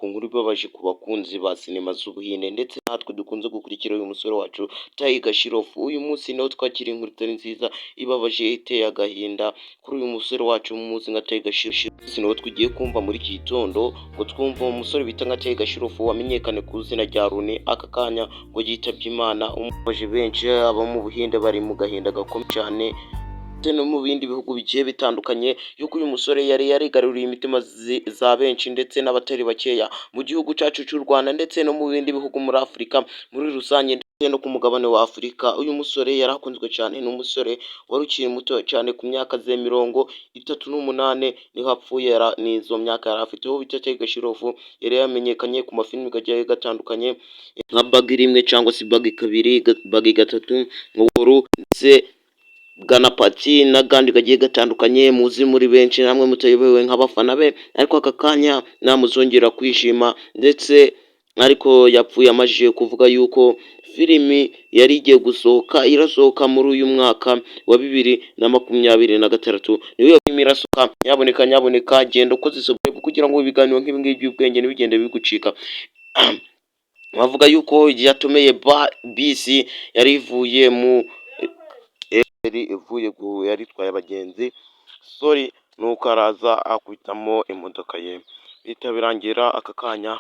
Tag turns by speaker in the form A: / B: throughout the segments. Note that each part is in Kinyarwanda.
A: ku nkuru ibabaje ku bakunzi ba sinema z'Ubuhinde ndetse natwe dukunze gukurikira uyu musore wacu Tiger Shroff. Uyu munsi naho twakiriye inkuru itari nziza ibabaje iteye agahinda kuri uyu musore wacu muzi nka Tiger Shroff. Naho tugiye kumva muri iki gitondo ngo twumva umusore bita nka Tiger Shroff wamenyekane ku izina rya Runi aka kanya ngo yitabye Imana. Umubaje benshi aba mu Buhinde bari mu gahinda gakomeye cyane no mu bindi bihugu bigiye bitandukanye yuko uyu musore yari yarigaruriye imitima za benshi ndetse n'abatari bakeya mu gihugu cyacu cy'u Rwanda ndetse no mu bindi bihugu muri Afurika muri rusange ndetse no ku mugabane wa Afurika. Uyu musore yarakunzwe cyane, ni umusore wari ukiri muto cyane ku myaka ze 38 niho apfuye, n'izo myaka yari afite. Uwo bita Tiger Shroff yari yamenyekanye ku mafilimi gagiye gatandukanye nka Bagi rimwe cyangwa se Bagi kabiri, Bagi gatatu, Nkuru ndetse Ganapati n'agandi gagiye gatandukanye muzi muri benshi namwe mutayobewe nk'abafana be, ariko aka kanya namuzongera kwishima ndetse ariko yapfuye amajije kuvuga yuko filimi yari igiye gusohoka irasohoka muri uyu mwaka wa 2026 niyo filimi irasohoka. Nyaboneka genda ukoze subscribe kugira ngo ibiganiro nk'ibi ngibi by'ubwenge ntibigende bigucika. Bavuga yuko yatumeye bisi yari ivuye yari itwaye abagenzi nuko araza akwitamo imodoka ye bihita birangira aka kanya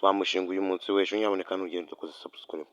A: bamushinguye umunsi w'ejo. Nyaboneka ntugende ukoze subscribe.